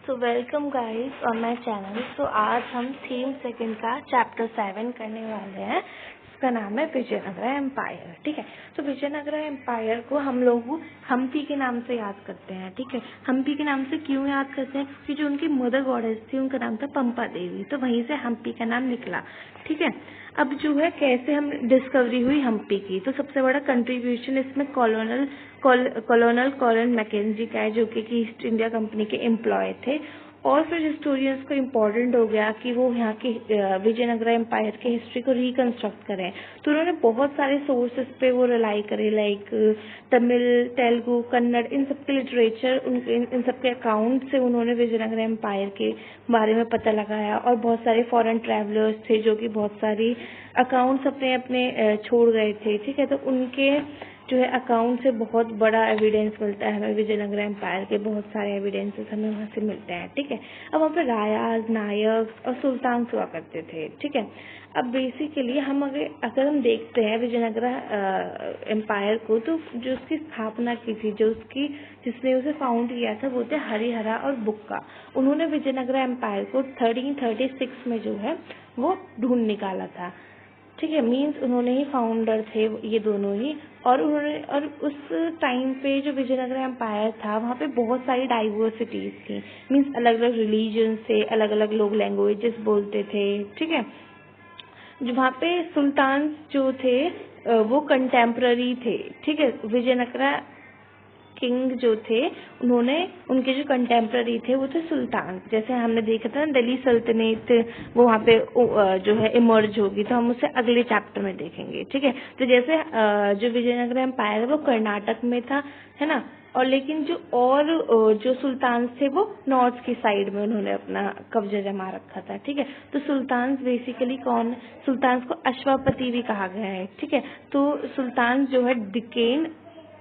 So welcome guys on my channel. So आज हम theme second का चैप्टर 7 करने वाले हैं। इसका नाम है विजयनगरा एम्पायर। ठीक है, तो विजयनगरा एम्पायर को हम लोग हम्पी के नाम से याद करते हैं। ठीक है, हम्पी के नाम से क्यों याद करते हैं? क्योंकि जो उनकी मदर गॉडेस थी उनका नाम था पंपा देवी, तो वहीं से हम्पी का नाम निकला। ठीक है, अब जो है कैसे हम डिस्कवरी हुई हम्पी की, तो सबसे बड़ा कंट्रीब्यूशन इसमें कॉलोनल कॉलन मैकेंजी का है, जो कि ईस्ट इंडिया कंपनी के एम्प्लॉय थे। और फिर हिस्टोरियंस को इम्पोर्टेंट हो गया कि वो यहाँ की विजयनगरा एम्पायर के हिस्ट्री को रिकंस्ट्रक्ट करें, तो उन्होंने बहुत सारे सोर्सेस पे वो रिलाई करे, लाइक तमिल, तेलुगु, कन्नड़, इन सब के लिटरेचर, इन सब के अकाउंट से उन्होंने विजयनगरा एम्पायर के बारे में पता लगाया। और बहुत सारे फॉरेन ट्रैवलर्स थे जो कि बहुत सारी अकाउंट्स अपने अपने छोड़ गए थे। ठीक है, तो उनके जो है अकाउंट से बहुत बड़ा एविडेंस मिलता है हमें। विजयनगरा एम्पायर के बहुत सारे एविडेंसेस हमें वहाँ से मिलते हैं। ठीक है, अब वहाँ पे रायाज, नायक और सुल्तान हुआ करते थे। ठीक है, अब बेसिकली हम अगर हम देखते हैं विजयनगरा एम्पायर को, तो जो उसकी स्थापना की थी, जिसने उसे फाउंड किया था, वो थे हरिहरा और बुक्का। उन्होंने विजयनगरा एम्पायर को 1336 में जो है वो ढूंढ निकाला था। ठीक है, मीन्स उन्होंने ही फाउंडर थे ये दोनों ही। और उस टाइम पे जो विजयनगरा एम्पायर था, वहाँ पे बहुत सारी डाइवर्सिटीज थी, मीन्स अलग अलग रिलीजन से अलग अलग लोग लैंग्वेजेस बोलते थे। ठीक है, जो वहाँ पे सुल्तान जो थे वो कंटेम्प्ररी थे। ठीक है, विजयनगरा किंग जो थे उनके जो कंटेम्प्ररी थे वो थे सुल्तान। जैसे हमने देखा था ना दिल्ली सल्तनत, वो वहाँ पे जो है इमर्ज होगी, तो हम उसे अगले चैप्टर में देखेंगे। ठीक है, तो जैसे जो विजयनगरा एम्पायर है वो कर्नाटक में था, है ना, और लेकिन जो सुल्तान थे वो नॉर्थ की साइड में उन्होंने अपना कब्जा जमा रखा था। ठीक है, तो सुल्तान बेसिकली कौन? सुल्तान को अश्वापति भी कहा गया है। ठीक है, तो सुल्तान जो है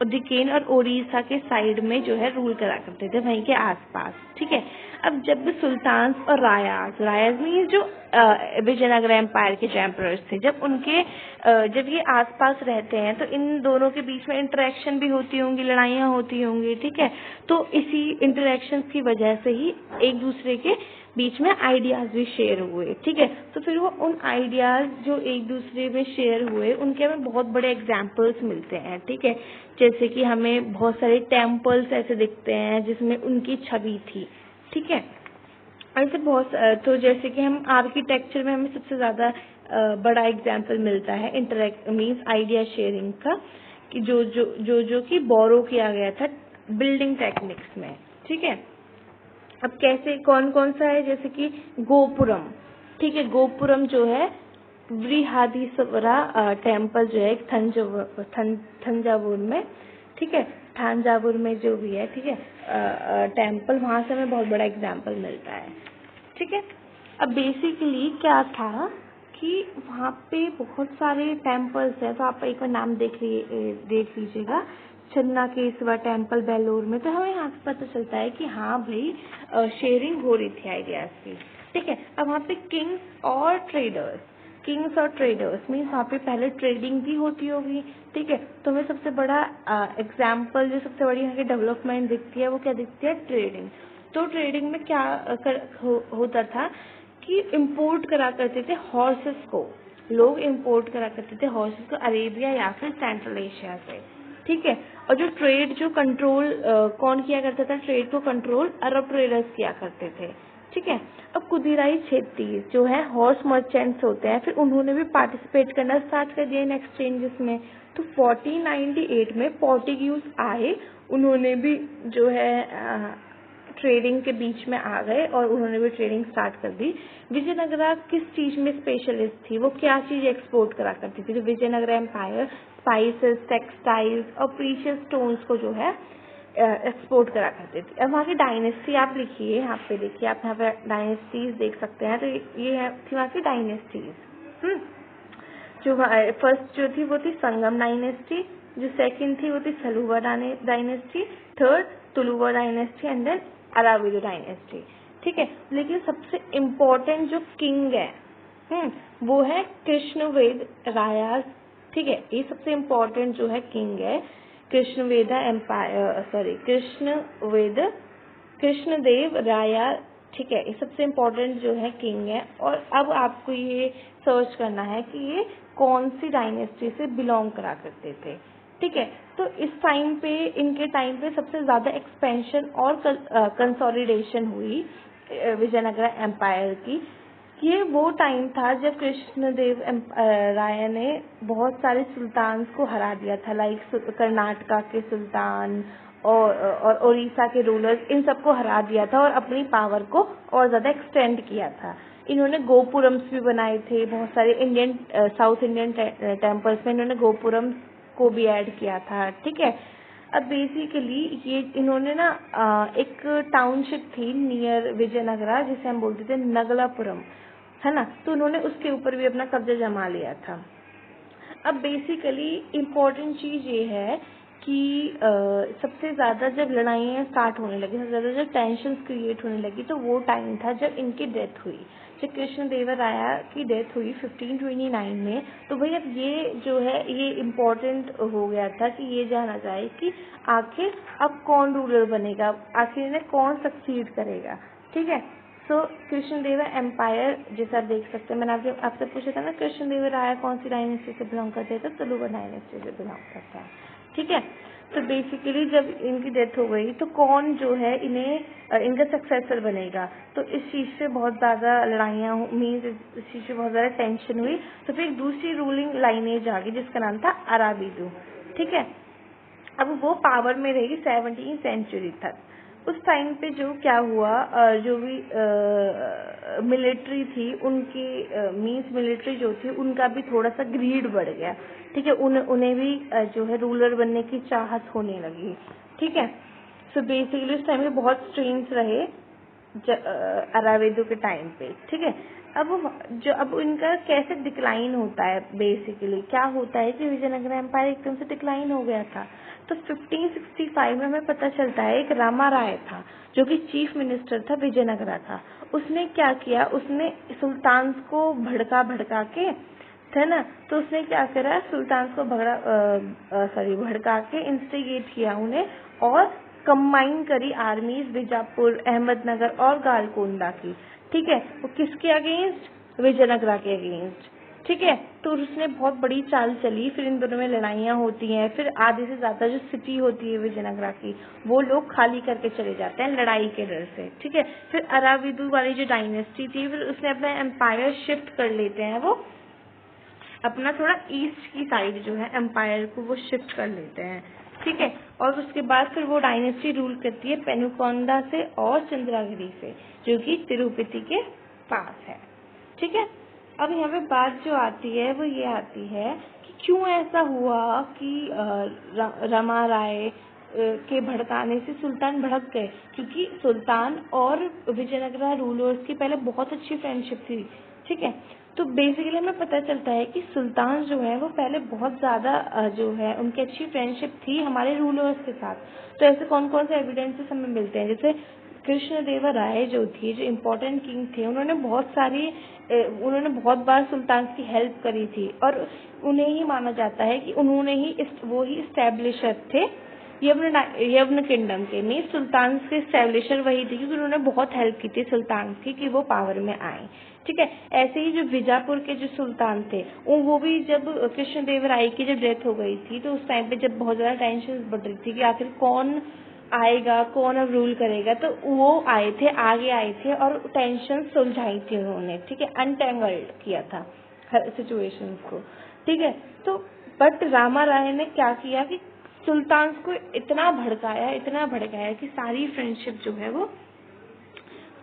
डिकेन और ओडिशा के साइड में जो है रूल करा करते थे, वहीं के आसपास। ठीक है, अब जब सुल्तान और रायाज मीन जो विजयनगरा एम्पायर के एम्परर्स थे, जब ये आसपास रहते हैं तो इन दोनों के बीच में इंटरेक्शन भी होती होंगी, लड़ाइयाँ होती होंगी। ठीक है, तो इसी इंटरेक्शन की वजह से ही एक दूसरे के बीच में आइडियाज भी शेयर हुए। ठीक है, तो फिर वो उन आइडियाज जो एक दूसरे में शेयर हुए, उनके हमें बहुत बड़े एग्जाम्पल्स मिलते हैं। ठीक है, जैसे कि हमें बहुत सारे टेम्पल्स ऐसे दिखते हैं जिसमें उनकी छवि थी। ठीक है, ऐसे तो जैसे कि हम आर्किटेक्चर में हमें सबसे ज्यादा बड़ा एग्जाम्पल मिलता है इंटरेक्ट मीन्स आइडिया शेयरिंग का, कि जो कि बोरो किया गया था बिल्डिंग टेक्निक्स में। ठीक है, अब कैसे कौन कौन सा है, जैसे कि गोपुरम। ठीक है, गोपुरम जो है बृहदीश्वरा टेम्पल जो है थंजावुर में। ठीक है, थांजावुर में जो भी है, ठीक है, टेम्पल, वहां से हमें बहुत बड़ा एग्जाम्पल मिलता है। ठीक है, अब बेसिकली क्या था कि वहाँ पे बहुत सारे टेम्पल्स हैं, तो आप एक बार नाम देख लीजिएगा। चन्नाकेसवा टेम्पल बेलूर में, तो हमें यहाँ से पता चलता है कि हाँ भाई शेयरिंग हो रही थी आइडियाज की। ठीक है, अब वहाँ पे किंग्स और ट्रेडर्स मीन्स वहाँ पे पहले ट्रेडिंग भी होती होगी। ठीक है, तो हमें सबसे बड़ा एग्जाम्पल जो सबसे बड़ी यहाँ की डेवलपमेंट दिखती है वो क्या दिखती है? ट्रेडिंग। तो ट्रेडिंग में क्या होता था कि इम्पोर्ट करा करते थे हॉर्सेस को, लोग इम्पोर्ट करा करते थे हॉर्सेस को अरेबिया या फिर सेंट्रल एशिया से। ठीक है, और जो ट्रेड जो कंट्रोल कौन किया करता था? ट्रेड को कंट्रोल अरब ट्रेडर्स किया करते थे। ठीक है, अब कुदिराई छेत्री जो है हॉर्स मर्चेंट्स होते हैं, फिर उन्होंने भी पार्टिसिपेट करना स्टार्ट कर दिया इन एक्सचेंजेस में। तो 1498 में पोर्टुगीज आए, उन्होंने भी जो है ट्रेडिंग के बीच में आ गए और उन्होंने भी ट्रेडिंग स्टार्ट कर दी। विजयनगरा किस चीज में स्पेशलिस्ट थी? वो क्या चीज एक्सपोर्ट करा करती थी? तो विजयनगरा एम्पायर स्पाइसेस, टेक्सटाइल्स और प्रीशियस स्टोन्स को जो है एक्सपोर्ट करा करती थी। अब वहाँ की डायनेस्टी आप लिखिए, यहाँ पे देखिए, आप यहाँ पे डायनेस्टीज देख सकते हैं। तो ये थी वहाँ की डायनेस्टीज। जो फर्स्ट जो थी वो थी संगम डायनेस्टी, जो सेकंड थी वो थी Saluva dynasty, third Tuluva dynasty and then Aravidu dynasty. ठीक है, लेकिन सबसे इम्पोर्टेंट जो किंग है वो है कृष्णवेद रायाज। ठीक है, ये सबसे इम्पोर्टेंट जो है किंग है कृष्णवेद कृष्णदेव राया, ठीक है, ये सबसे इम्पोर्टेंट जो है किंग है। और अब आपको ये सर्च करना है कि ये कौन सी डायनेस्टी से बिलोंग करा करते थे, ठीक है। तो इस टाइम पे, इनके टाइम पे सबसे ज़्यादा एक्सपेंशन और कंसोलिडेशन हुई विजयनगरा एम्पायर की। ये वो टाइम था जब कृष्णदेव राय ने बहुत सारे सुल्तान को हरा दिया था, लाइक कर्नाटका के सुल्तान और उड़ीसा के रूलर्स, इन सबको हरा दिया था और अपनी पावर को और ज़्यादा एक्सटेंड किया था। इन्होंने गोपुरम्स भी बनाए थे, बहुत सारे इंडियन साउथ इंडियन टेम्पल्स में इन्होंने गोपुरम्स को भी ऐड किया था, ठीक है। अब बेसिकली ये इन्होंने ना एक टाउनशिप थी नियर विजयनगरा जिसे हम बोलते थे नगलापुरम, है ना, तो उन्होंने उसके ऊपर भी अपना कब्जा जमा लिया था। अब बेसिकली इम्पोर्टेंट चीज़ ये है कि सबसे ज़्यादा जब लड़ाइयाँ स्टार्ट होने लगी, सबसे ज़्यादा जब टेंशन क्रिएट होने लगी, तो वो टाइम था जब इनकी डेथ हुई, जब कृष्णदेवराया की डेथ हुई 1529 में। तो भैया ये जो है ये इम्पोर्टेंट हो गया था कि ये जाना जाए कि आखिर अब कौन रूलर बनेगा, आखिर इन्हें कौन सक्सीड करेगा, ठीक है। सो कृष्णदेवा एम्पायर जैसा आप देख सकते हैं, मैंने आपसे पूछा था ना कृष्णदेवराया कौन सी डायनेस्टी से बिलोंग करते हैं, तो तुलुवा डायनेस्टी से बिलोंग करता है, ठीक है। तो बेसिकली जब इनकी डेथ हो गई तो कौन जो है इन्हें इनका सक्सेसर बनेगा, तो इस चीज़ से बहुत ज़्यादा लड़ाइयाँ मीन्स इस चीज़ से बहुत ज़्यादा टेंशन हुई। तो फिर एक दूसरी रूलिंग लाइनेज आ गई जिसका नाम था अराबिदु, ठीक है। अब वो पावर में रहेगी 17वीं सेंचुरी तक। उस टाइम पे जो क्या हुआ, जो भी मिलिट्री थी उनकी मीन्स मिलिट्री जो थी उनका भी थोड़ा सा ग्रीड बढ़ गया, ठीक है। उन्हें भी जो है रूलर बनने की चाहत होने लगी, ठीक है। सो बेसिकली उस टाइम पे बहुत स्ट्रेन्स रहे अरावेदो के टाइम पे, ठीक है। अब इनका कैसे डिक्लाइन होता है, बेसिकली क्या होता है कि विजयनगरा एम्पायर एकदम से डिक्लाइन हो गया था। तो 1565 में हमें पता चलता है एक रामा राय था जो कि चीफ मिनिस्टर था विजयनगरा का। उसने क्या किया, उसने सुल्तान को भड़का के, है ना, तो उसने क्या करा, सुल्तान को भड़का के इंस्टिगेट किया उन्हें और कंबाइन करी आर्मीज बीजापुर, अहमदनगर और गोलकोंडा की, ठीक है। वो किसके अगेंस्ट, विजयनगरा के अगेंस्ट, ठीक है। तो उसने बहुत बड़ी चाल चली, फिर इन दोनों में लड़ाइयाँ होती हैं, फिर आधे से ज्यादा जो सिटी होती है विजयनगरा की वो लोग खाली करके चले जाते हैं लड़ाई के डर से, ठीक है। फिर अराविदु वाली जो डायनेस्टी थी फिर उसने अपना एम्पायर शिफ्ट कर लेते हैं, वो अपना थोड़ा ईस्ट की साइड जो है एम्पायर को वो शिफ्ट कर लेते हैं, ठीक है। और उसके बाद फिर वो डायनेस्टी रूल करती है पेनुकोंडा से और चंद्रागिरी से जो कि तिरुपति के पास है, ठीक है। अब यहाँ पे बात जो आती है वो ये आती है कि क्यों ऐसा हुआ कि रमा राय के भड़काने से सुल्तान भड़क गए, क्योंकि सुल्तान और विजयनगरा रूलर्स की पहले बहुत अच्छी फ्रेंडशिप थी, ठीक है। तो बेसिकली हमें पता चलता है कि सुल्तान जो है वो पहले बहुत ज़्यादा जो है उनकी अच्छी फ्रेंडशिप थी हमारे रूलर्स के साथ। तो ऐसे कौन कौन से एविडेंसेस हमें मिलते हैं, जैसे कृष्णदेवा राय जो थी, जो इम्पोर्टेंट किंग थे, उन्होंने बहुत बार सुल्तान की हेल्प करी थी और उन्हें ही माना जाता है कि वो ही इस्टेब्लिशर थे यवन किंगडम के, मीन सुल्तान के स्टैब्लिशर वही थे क्योंकि उन्होंने बहुत हेल्प की थी सुल्तान की कि वो पावर में आए, ठीक है। ऐसे ही जो बीजापुर के जो सुल्तान थे वो भी जब कृष्णदेव राय की जब डेथ हो गई थी तो उस टाइम पे जब बहुत ज्यादा टेंशन बढ़ रही थी कि आखिर कौन आएगा, कौन अब रूल करेगा, तो वो आगे आए थे और टेंशन सुलझाई थी उन्होंने, ठीक है, अनटेंगल्ड किया था हर सिचुएशंस को, ठीक है। तो बट रामा राय ने क्या किया कि सुल्तान को इतना भड़काया कि सारी फ्रेंडशिप जो है वो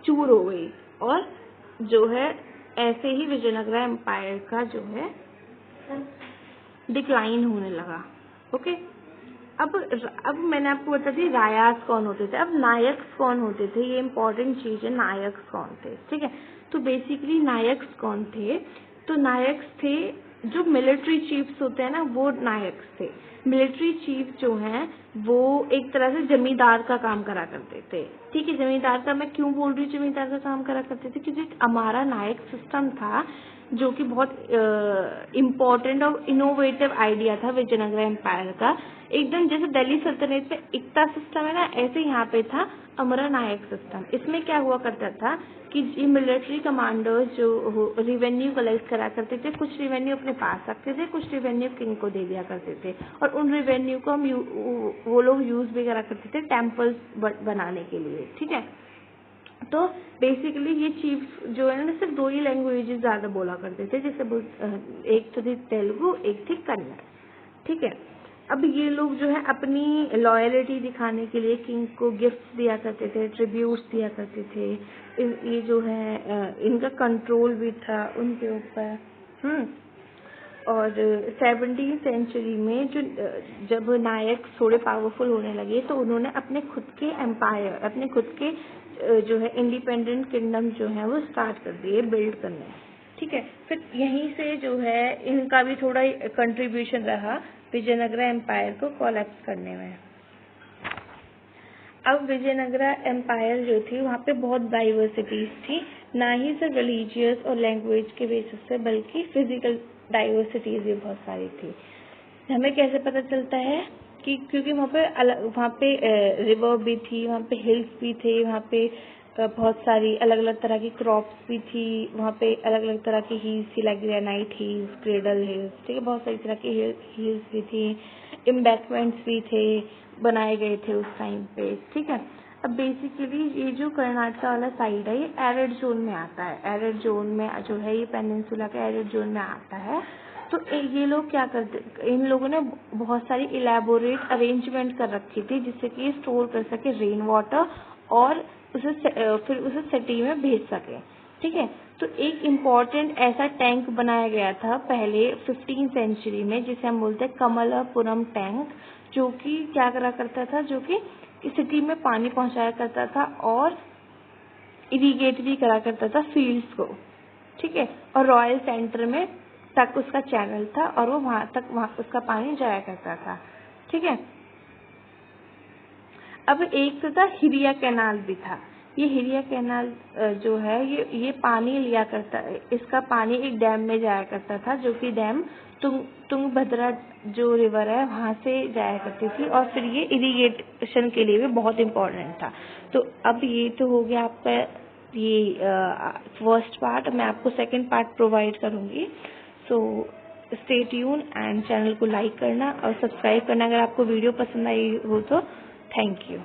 चूर हो गई और जो है ऐसे ही विजयनगरा एम्पायर का जो है डिक्लाइन होने लगा, ओके। अब मैंने आपको बता दी रायास कौन होते थे। अब नायक्स कौन होते थे, ये इम्पोर्टेंट चीज है, नायक्स कौन थे, ठीक है। तो बेसिकली नायक्स कौन थे, तो नायक्स थे जो मिलिट्री चीफ्स होते हैं ना, वो नायक्स थे। मिलिट्री चीफ जो हैं वो एक तरह से जमींदार का काम करा करते थे, ठीक है। जमींदार का मैं क्यों बोल रही हूँ जमींदार का काम करा करते थे, क्योंकि हमारा नायक सिस्टम था जो कि बहुत इम्पोर्टेंट और इनोवेटिव आइडिया था विजयनगरा एम्पायर का। एकदम जैसे दिल्ली सल्तनत में इक्ता सिस्टम है ना, ऐसे यहाँ पे था अमरा नायक सिस्टम। इसमें क्या हुआ करता था कि ये मिलिट्री कमांडर्स जो रिवेन्यू कलेक्ट करा करते थे, कुछ रिवेन्यू अपने पास रखते थे, कुछ रिवेन्यू किंग को दे दिया करते थे, और उन रिवेन्यू को हम वो लोग यूज भी करा करते थे टेम्पल्स बनाने के लिए, ठीक है। तो बेसिकली ये चीफ जो है ना, सिर्फ 2 ही लैंग्वेजेस ज्यादा बोला करते थे, जैसे एक तो थी तेलुगु, एक थी कन्नड़, ठीक है। अब ये लोग जो है अपनी लॉयलिटी दिखाने के लिए किंग को गिफ्ट्स दिया करते थे, ट्रिब्यूट्स दिया करते थे। ये जो है इनका कंट्रोल भी था उनके ऊपर। और 17वीं सेंचुरी में जब नायक थोड़े पावरफुल होने लगे तो उन्होंने अपने खुद के एम्पायर, अपने खुद के जो है इंडिपेंडेंट किंगडम जो है वो स्टार्ट कर दिए बिल्ड करने, ठीक है। फिर यहीं से जो है इनका भी थोड़ा कंट्रीब्यूशन रहा विजयनगरा एम्पायर को कोलैप्स करने में। अब विजयनगरा एम्पायर जो थी वहाँ पे बहुत डाइवर्सिटीज थी, ना ही सिर्फ रिलीजियस और लैंग्वेज के बेसिस से बल्कि फिजिकल डाइवर्सिटीज भी बहुत सारी थी। हमें कैसे पता चलता है कि क्योंकि वहाँ पे रिवर भी थी, वहाँ पे हिल्स भी थे, वहाँ पे बहुत सारी अलग अलग तरह की क्रॉप्स भी थी, वहाँ पे अलग अलग तरह की हिल्स थी, like granite hills, cradle hills, ठीक है, बहुत सारी तरह की हिल्स भी थी, एम्बैंकमेंट्स भी थे, बनाए गए थे उस टाइम पे, ठीक है। अब बेसिकली ये जो कर्नाटक वाला साइड है ये एरिड जोन में आता है, एरिड जोन में जो है ये पेनिनसुला का एरिड जोन में आता है। तो ये लोग क्या करते, इन लोगों ने बहुत सारी इलेबोरेट अरेंजमेंट कर रखी थी जिससे कि ये स्टोर कर सके रेन वाटर और फिर उसे सिटी में भेज सके, ठीक है। तो एक इम्पॉर्टेंट ऐसा टैंक बनाया गया था पहले 15वीं सेंचुरी में जिसे हम बोलते हैं कमलापुरम टैंक, जो कि क्या करा करता था, जो कि सिटी में पानी पहुंचाया करता था और इरिगेट भी करा करता था फील्ड्स को, ठीक है। और रॉयल सेंटर में तक उसका चैनल था और वो वहां उसका पानी जाया करता था, ठीक है। अब एक तो था हिरिया कैनाल भी था। ये हिरिया कैनाल जो है ये पानी लिया करता, इसका पानी एक डैम में जाया करता था, जो कि डैम तुंगभद्रा जो रिवर है वहां से जाया करती थी, और फिर ये इरिगेशन के लिए भी बहुत इम्पोर्टेंट था। तो अब ये तो हो गया आपका ये फर्स्ट पार्ट। मैं आपको सेकंड पार्ट प्रोवाइड करूंगी, so stay tune and channel को लाइक करना और सब्सक्राइब करना अगर आपको वीडियो पसंद आई हो तो। Thank you.